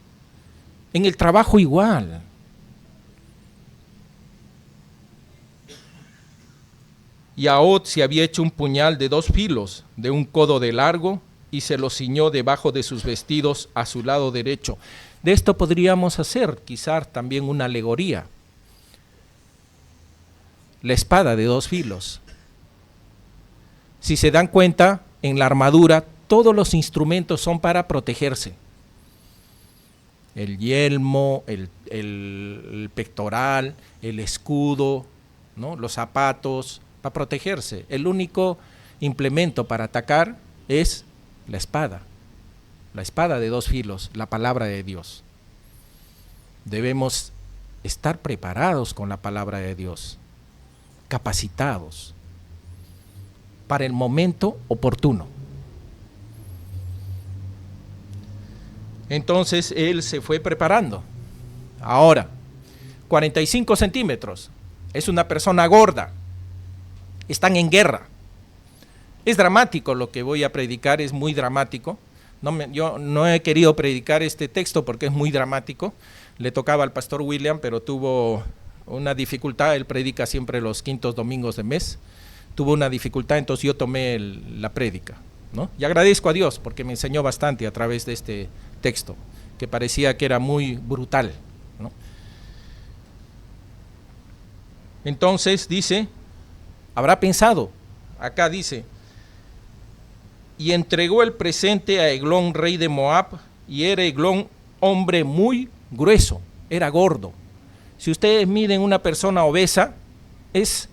En el trabajo igual. Y Ahod se había hecho un puñal de 2 filos, de 1 codo de largo, y se lo ciñó debajo de sus vestidos a su lado derecho. De esto podríamos hacer quizás también una alegoría. La espada de 2 filos. Si se dan cuenta, en la armadura todos los instrumentos son para protegerse. El yelmo, el pectoral, el escudo, ¿no? Los zapatos, para protegerse. El único implemento para atacar es la espada de 2 filos, la palabra de Dios. Debemos estar preparados con la palabra de Dios, capacitados para el momento oportuno. Entonces él se fue preparando. Ahora, 45 centímetros, es una persona gorda, están en guerra. Es dramático lo que voy a predicar, es muy dramático. Yo no he querido predicar este texto porque es muy dramático. Le tocaba al pastor William, pero tuvo una dificultad. Él predica siempre los quintos domingos de mes. Tuvo una dificultad, entonces yo tomé la prédica, ¿no? Y agradezco a Dios porque me enseñó bastante a través de este texto, que parecía que era muy brutal, ¿no? Entonces dice, habrá pensado, acá dice, y entregó el presente a Eglón, rey de Moab, y era Eglón hombre muy grueso, era gordo. Si ustedes miden una persona obesa, es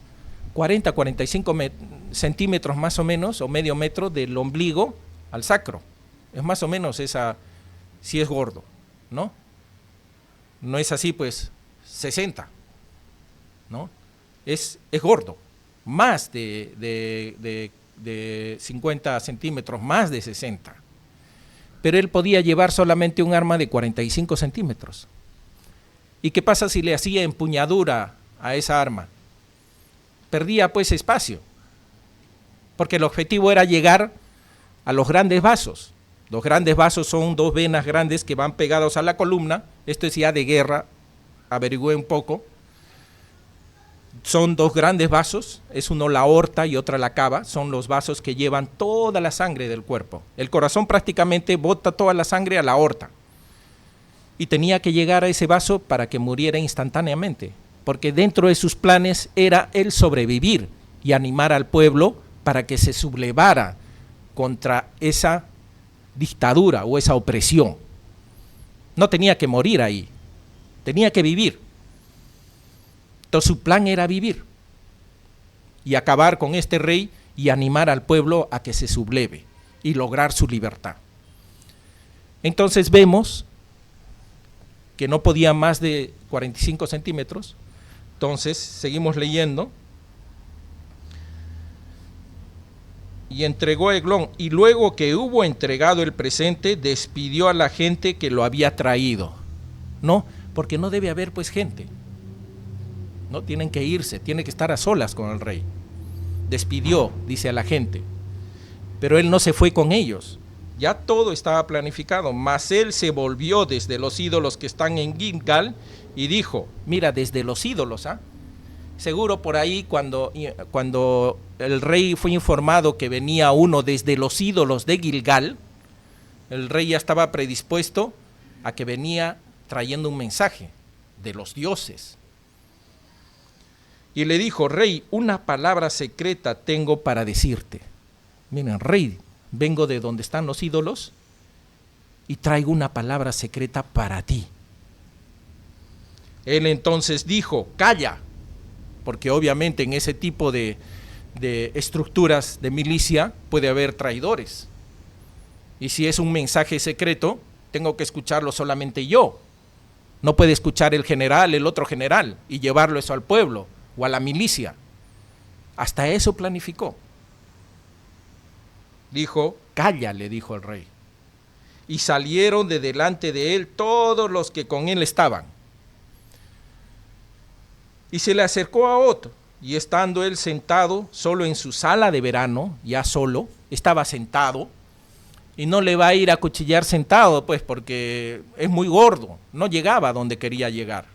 45 centímetros más o menos, o medio metro del ombligo al sacro. Es más o menos esa, si es gordo, ¿no? No es así, pues, 60, ¿no? Es gordo, más de 50 centímetros, más de 60. Pero él podía llevar solamente un arma de 45 centímetros. ¿Y qué pasa si le hacía empuñadura a esa arma? Perdía pues espacio, porque el objetivo era llegar a los grandes vasos. Los grandes vasos son 2 venas grandes que van pegados a la columna. Esto es ya de guerra, averigüé un poco. Son 2 grandes vasos, es uno la aorta y otra la cava, son los vasos que llevan toda la sangre del cuerpo. El corazón prácticamente bota toda la sangre a la aorta. Y tenía que llegar a ese vaso para que muriera instantáneamente, porque dentro de sus planes era el sobrevivir y animar al pueblo para que se sublevara contra esa dictadura o esa opresión. No tenía que morir ahí, tenía que vivir. Entonces su plan era vivir y acabar con este rey y animar al pueblo a que se subleve y lograr su libertad. Entonces vemos que no podía más de 45 centímetros. Entonces seguimos leyendo. Y entregó a Eglón, y luego que hubo entregado el presente, despidió a la gente que lo había traído. ¿No? Porque no debe haber pues gente. No, tienen que irse, tienen que estar a solas con el rey. Despidió, dice, a la gente, pero él no se fue con ellos, ya todo estaba planificado, mas él se volvió desde los ídolos que están en Gilgal y dijo, mira, desde los ídolos, seguro por ahí cuando el rey fue informado que venía uno desde los ídolos de Gilgal, el rey ya estaba predispuesto a que venía trayendo un mensaje de los dioses. Y le dijo, rey, una palabra secreta tengo para decirte. Miren, rey, vengo de donde están los ídolos y traigo una palabra secreta para ti. Él entonces dijo, calla, porque obviamente en ese tipo de estructuras de milicia puede haber traidores. Y si es un mensaje secreto, tengo que escucharlo solamente yo. No puede escuchar el general, el otro general, y llevarlo eso al pueblo o a la milicia. Hasta eso planificó. Dijo, calla, le dijo el rey. y salieron de delante de él todos los que con él estaban. Y se le acercó a Ahod, y estando él sentado solo en su sala de verano, ya solo, estaba sentado, y no le va a ir a cuchillar sentado, pues porque es muy gordo, no llegaba a donde quería llegar.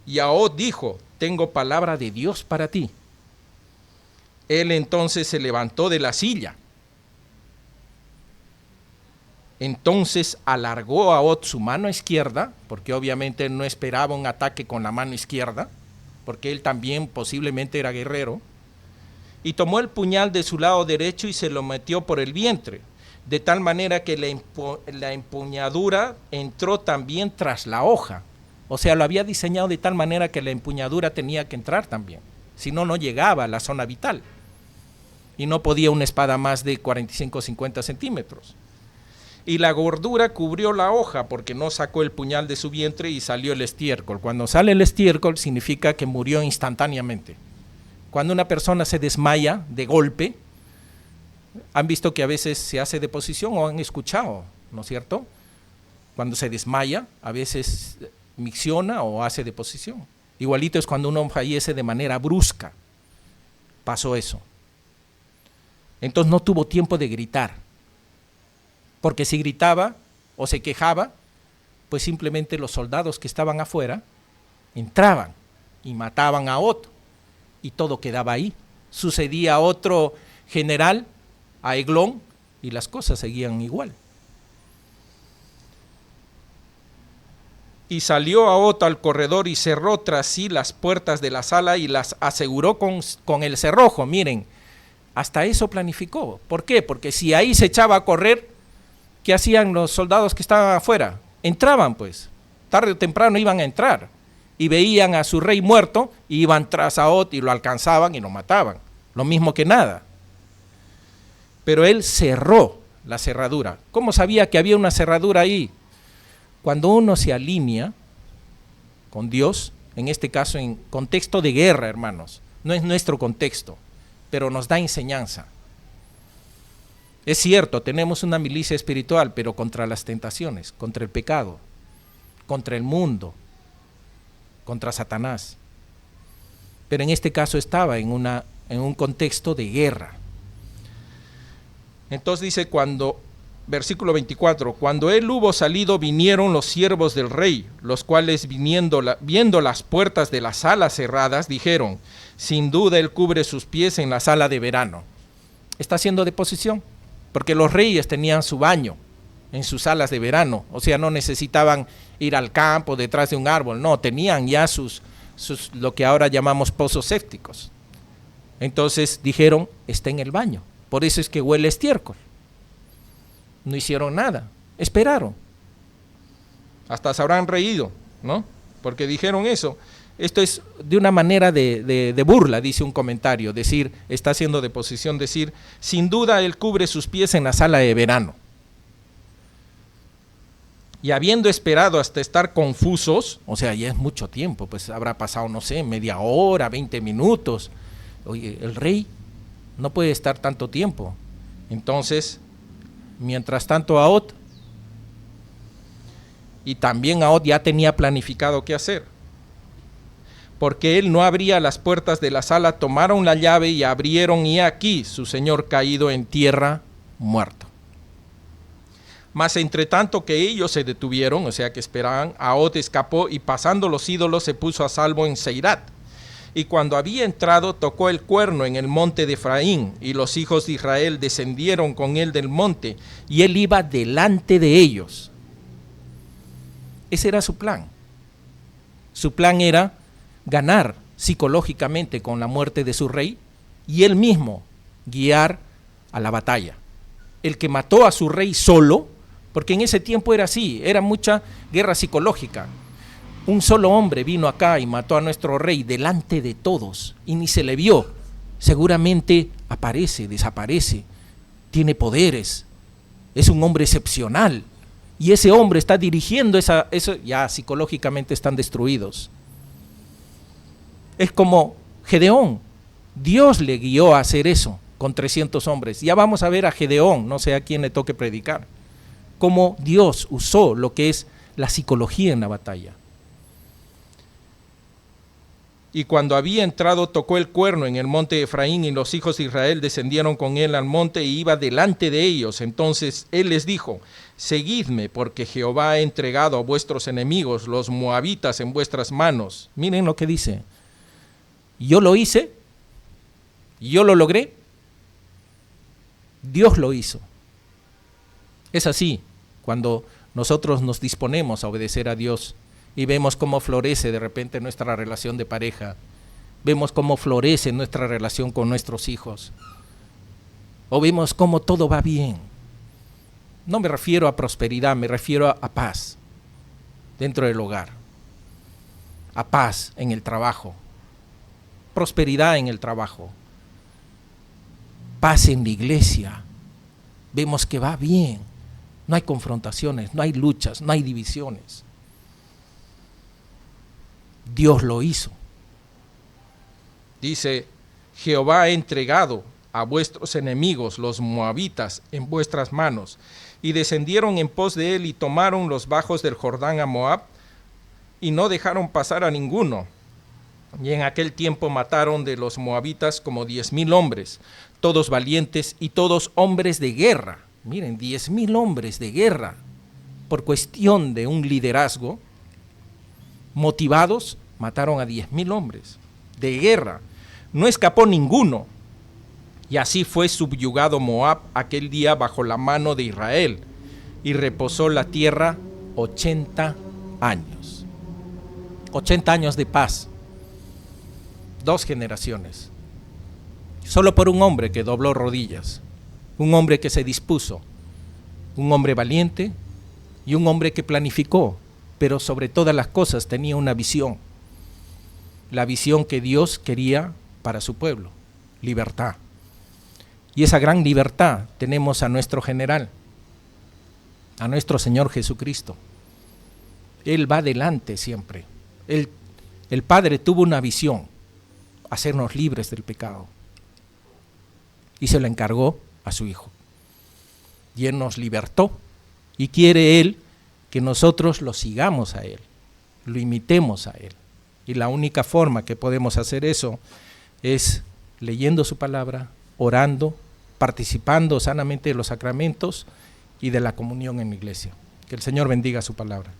Y Ahod dijo: tengo palabra de Dios para ti. Él entonces se levantó de la silla. Entonces alargó Ahod su mano izquierda, porque obviamente no esperaba un ataque con la mano izquierda, porque él también posiblemente era guerrero, y tomó el puñal de su lado derecho y se lo metió por el vientre, de tal manera que la empuñadura entró también tras la hoja. O sea, lo había diseñado de tal manera que la empuñadura tenía que entrar también, si no, no llegaba a la zona vital, y no podía una espada más de 45 o 50 centímetros. Y la gordura cubrió la hoja, porque no sacó el puñal de su vientre, y salió el estiércol. Cuando sale el estiércol significa que murió instantáneamente. Cuando una persona se desmaya de golpe, han visto que a veces se hace deposición, o han escuchado, ¿no es cierto? Cuando se desmaya, a veces micciona o hace deposición. Igualito es cuando uno fallece de manera brusca. Pasó eso. Entonces no tuvo tiempo de gritar. Porque si gritaba o se quejaba, pues simplemente los soldados que estaban afuera entraban y mataban a otro, y todo quedaba ahí. Sucedía a otro general, a Eglón, y las cosas seguían igual. Y salió Ahod al corredor y cerró tras sí las puertas de la sala y las aseguró con el cerrojo. Miren, hasta eso planificó. ¿Por qué? Porque si ahí se echaba a correr, ¿qué hacían los soldados que estaban afuera? Entraban, pues, tarde o temprano iban a entrar, y veían a su rey muerto, y iban tras Ahod y lo alcanzaban y lo mataban, lo mismo que nada. Pero él cerró la cerradura. ¿Cómo sabía que había una cerradura ahí? Cuando uno se alinea con Dios, en este caso en contexto de guerra, hermanos, no es nuestro contexto, pero nos da enseñanza. Es cierto, tenemos una milicia espiritual, pero contra las tentaciones, contra el pecado, contra el mundo, contra Satanás. Pero en este caso estaba en un contexto de guerra. Entonces dice, versículo 24, cuando él hubo salido, vinieron los siervos del rey, los cuales viendo las puertas de la sala cerradas, dijeron: sin duda él cubre sus pies en la sala de verano. Está haciendo deposición, porque los reyes tenían su baño en sus salas de verano, o sea, no necesitaban ir al campo detrás de un árbol, no, tenían ya sus lo que ahora llamamos pozos sépticos. Entonces dijeron: está en el baño, por eso es que huele estiércol. No hicieron nada, esperaron. Hasta se habrán reído, ¿no? Porque dijeron eso. Esto es de una manera de burla, dice un comentario, decir, está haciendo deposición, decir, sin duda él cubre sus pies en la sala de verano. Y habiendo esperado hasta estar confusos, o sea, ya es mucho tiempo, pues habrá pasado, no sé, media hora, 20 minutos. Oye, el rey no puede estar tanto tiempo. Entonces, mientras tanto Ahod, y también Ahod ya tenía planificado qué hacer, porque él no abría las puertas de la sala, tomaron la llave y abrieron, y aquí su señor caído en tierra, muerto. Mas entre tanto que ellos se detuvieron, o sea que esperaban, Ahod escapó y pasando los ídolos se puso a salvo en Seirat. Y cuando había entrado, tocó el cuerno en el monte de Efraín, y los hijos de Israel descendieron con él del monte, y él iba delante de ellos. Ese era su plan. Su plan era ganar psicológicamente con la muerte de su rey, y él mismo guiar a la batalla. El que mató a su rey solo, porque en ese tiempo era así, era mucha guerra psicológica. Un solo hombre vino acá y mató a nuestro rey delante de todos y ni se le vio. Seguramente aparece, desaparece, tiene poderes, es un hombre excepcional, y ese hombre está dirigiendo eso, ya psicológicamente están destruidos. Es como Gedeón, Dios le guió a hacer eso con 300 hombres. Ya vamos a ver a Gedeón, no sé a quién le toque predicar, cómo Dios usó lo que es la psicología en la batalla. Y cuando había entrado, tocó el cuerno en el monte de Efraín, y los hijos de Israel descendieron con él al monte y iba delante de ellos. Entonces él les dijo: seguidme, porque Jehová ha entregado a vuestros enemigos, los moabitas, en vuestras manos. Miren lo que dice. Yo lo hice, yo lo logré, Dios lo hizo. Es así cuando nosotros nos disponemos a obedecer a Dios y vemos cómo florece de repente nuestra relación de pareja, vemos cómo florece nuestra relación con nuestros hijos, o vemos cómo todo va bien. No me refiero a prosperidad, me refiero a paz dentro del hogar, a paz en el trabajo, prosperidad en el trabajo, paz en la iglesia. Vemos que va bien, no hay confrontaciones, no hay luchas, no hay divisiones. Dios lo hizo. Dice: Jehová ha entregado a vuestros enemigos, los moabitas, en vuestras manos. Y descendieron en pos de él y tomaron los bajos del Jordán a Moab, y no dejaron pasar a ninguno. Y en aquel tiempo mataron de los moabitas como 10,000 hombres, todos valientes y todos hombres de guerra. Miren, 10,000 hombres de guerra, por cuestión de un liderazgo, motivados, mataron a 10,000 hombres de guerra. No escapó ninguno. Y así fue subyugado Moab aquel día bajo la mano de Israel, y reposó la tierra 80 años. 80 años de paz. 2 generaciones. Solo por un hombre que dobló rodillas, un hombre que se dispuso, un hombre valiente y un hombre que planificó, pero sobre todas las cosas tenía una visión. La visión que Dios quería para su pueblo: libertad. Y esa gran libertad tenemos a nuestro general, a nuestro Señor Jesucristo. Él va adelante siempre. El Padre tuvo una visión: hacernos libres del pecado. Y se lo encargó a su Hijo. Y Él nos libertó. Y quiere Él que nosotros lo sigamos a Él, lo imitemos a Él. Y la única forma que podemos hacer eso es leyendo su palabra, orando, participando sanamente de los sacramentos y de la comunión en la iglesia. Que el Señor bendiga su palabra.